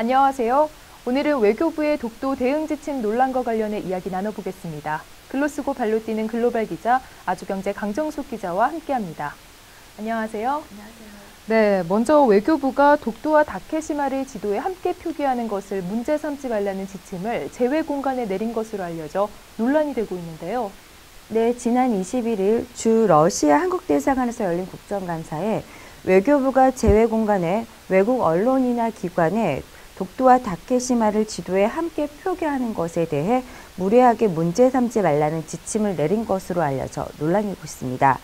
안녕하세요. 오늘은 외교부의 독도 대응 지침 논란과 관련해 이야기 나눠보겠습니다. 글로 쓰고 발로 뛰는 글로벌 기자 아주경제 강정숙 기자와 함께합니다. 안녕하세요. 안녕하세요. 네, 먼저 외교부가 독도와 다케시마를 지도에 함께 표기하는 것을 문제 삼지 말라는 지침을 제외 공간에 내린 것으로 알려져 논란이 되고 있는데요. 네, 지난 21일 주 러시아 한국 대사관에서 열린 국정감사에 외교부가 제외 공간에 외국 언론이나 기관에 독도와 다케시마를 지도에 함께 표기하는 것에 대해 무례하게 문제 삼지 말라는 지침을 내린 것으로 알려져 논란이 일고 있습니다.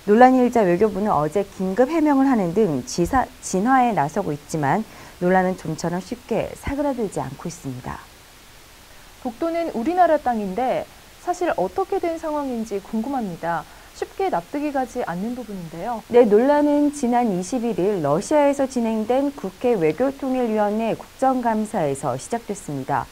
논란이 일자 외교부는 어제 긴급 해명을 하는 등 진화에 나서고 있지만 논란은 좀처럼 쉽게 사그라들지 않고 있습니다. 독도는 우리나라 땅인데 사실 어떻게 된 상황인지 궁금합니다. 쉽게 납득이 가지 않는 부분인데요. 네, 논란은 지난 21일 러시아에서 진행된 국회 외교통일위원회 국정감사에서 시작됐습니다.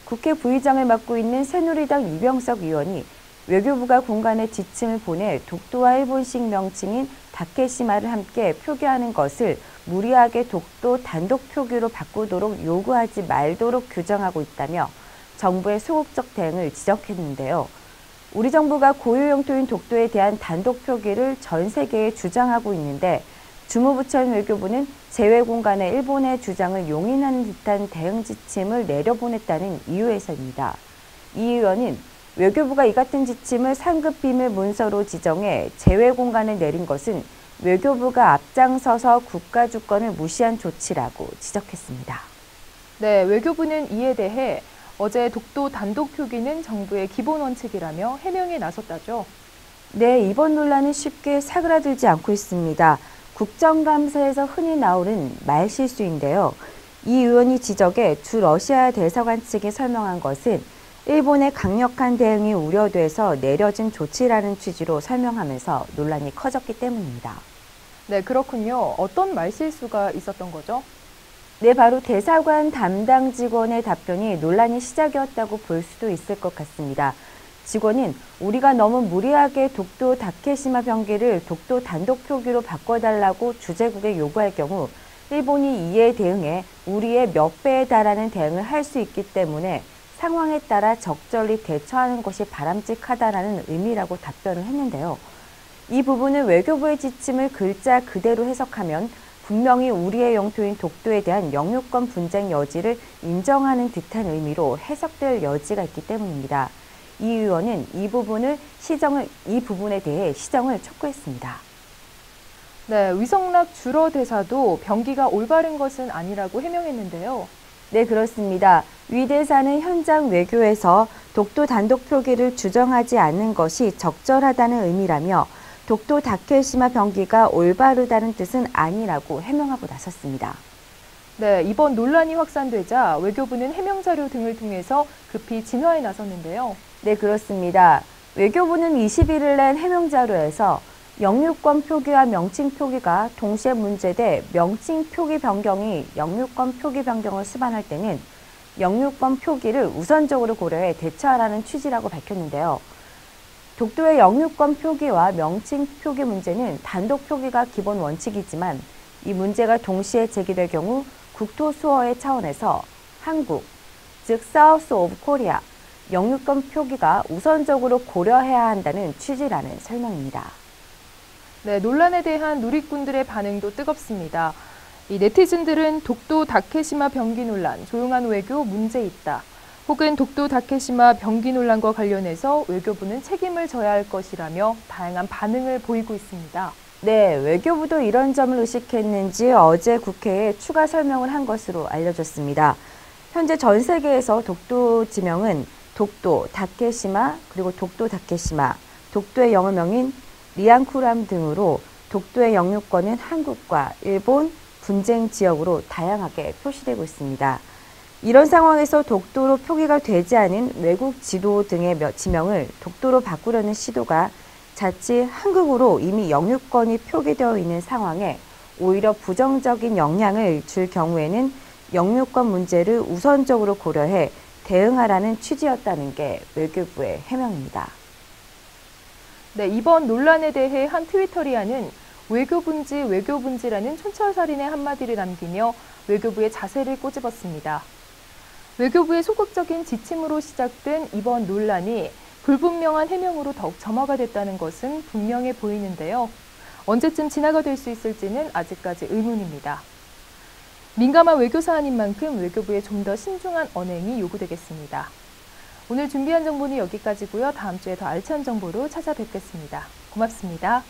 국회 부의장을 맡고 있는 새누리당 이병석 의원이 외교부가 공간에 지침을 보내 독도와 일본식 명칭인 다케시마를 함께 표기하는 것을 무리하게 독도 단독 표기로 바꾸도록 요구하지 말도록 규정하고 있다며 정부의 소극적 대응을 지적했는데요. 우리 정부가 고유 영토인 독도에 대한 단독 표기를 전 세계에 주장하고 있는데 주무부처인 외교부는 제외 공간에 일본의 주장을 용인하는 듯한 대응 지침을 내려보냈다는 이유에서입니다. 이 의원은 외교부가 이 같은 지침을 상급 비밀 문서로 지정해 제외 공간에 내린 것은 외교부가 앞장서서 국가 주권을 무시한 조치라고 지적했습니다. 네, 외교부는 이에 대해 어제 독도 단독 표기는 정부의 기본 원칙이라며 해명에 나섰다죠. 네, 이번 논란은 쉽게 사그라들지 않고 있습니다. 국정감사에서 흔히 나오는 말실수인데요. 이 의원이 지적해 주 러시아 대사관 측이 설명한 것은 일본의 강력한 대응이 우려돼서 내려진 조치라는 취지로 설명하면서 논란이 커졌기 때문입니다. 네, 그렇군요. 어떤 말실수가 있었던 거죠? 네, 바로 대사관 담당 직원의 답변이 논란이 시작이었다고 볼 수도 있을 것 같습니다. 직원은 우리가 너무 무리하게 독도 다케시마 병기를 독도 단독 표기로 바꿔달라고 주재국에 요구할 경우 일본이 이에 대응해 우리의 몇 배에 달하는 대응을 할 수 있기 때문에 상황에 따라 적절히 대처하는 것이 바람직하다라는 의미라고 답변을 했는데요. 이 부분은 외교부의 지침을 글자 그대로 해석하면 분명히 우리의 영토인 독도에 대한 영유권 분쟁 여지를 인정하는 듯한 의미로 해석될 여지가 있기 때문입니다. 이 의원은 이 부분에 대해 시정을 촉구했습니다. 네, 위성락 주러 대사도 병기가 올바른 것은 아니라고 해명했는데요. 네, 그렇습니다. 위 대사는 현장 외교에서 독도 단독 표기를 주정하지 않는 것이 적절하다는 의미라며 독도 다케시마 병기가 올바르다는 뜻은 아니라고 해명하고 나섰습니다. 네, 이번 논란이 확산되자 외교부는 해명 자료 등을 통해서 급히 진화에 나섰는데요. 네, 그렇습니다. 외교부는 21일 낸 해명 자료에서 영유권 표기와 명칭 표기가 동시에 문제돼 명칭 표기 변경이 영유권 표기 변경을 수반할 때는 영유권 표기를 우선적으로 고려해 대처하라는 취지라고 밝혔는데요. 독도의 영유권 표기와 명칭 표기 문제는 단독 표기가 기본 원칙이지만 이 문제가 동시에 제기될 경우 국토 수호의 차원에서 한국, 즉 사우스 오브 코리아, 영유권 표기가 우선적으로 고려해야 한다는 취지라는 설명입니다. 네, 논란에 대한 누리꾼들의 반응도 뜨겁습니다. 이 네티즌들은 독도 다케시마 병기 논란, 조용한 외교 문제 있다. 혹은 독도 다케시마 병기 논란과 관련해서 외교부는 책임을 져야 할 것이라며 다양한 반응을 보이고 있습니다. 네, 외교부도 이런 점을 의식했는지 어제 국회에 추가 설명을 한 것으로 알려졌습니다. 현재 전 세계에서 독도 지명은 독도, 다케시마, 그리고 독도 다케시마, 독도의 영어명인 리앙쿠람 등으로 독도의 영유권은 한국과 일본, 분쟁 지역으로 다양하게 표시되고 있습니다. 이런 상황에서 독도로 표기가 되지 않은 외국 지도 등의 지명을 독도로 바꾸려는 시도가 자칫 한국으로 이미 영유권이 표기되어 있는 상황에 오히려 부정적인 영향을 줄 경우에는 영유권 문제를 우선적으로 고려해 대응하라는 취지였다는 게 외교부의 해명입니다. 네, 이번 논란에 대해 한 트위터리아는 외교분지라는 촌철살인의 한마디를 남기며 외교부의 자세를 꼬집었습니다. 외교부의 소극적인 지침으로 시작된 이번 논란이 불분명한 해명으로 더욱 점화가 됐다는 것은 분명해 보이는데요. 언제쯤 진화가 될 수 있을지는 아직까지 의문입니다. 민감한 외교 사안인 만큼 외교부의 좀 더 신중한 언행이 요구되겠습니다. 오늘 준비한 정보는 여기까지고요. 다음 주에 더 알찬 정보로 찾아뵙겠습니다. 고맙습니다.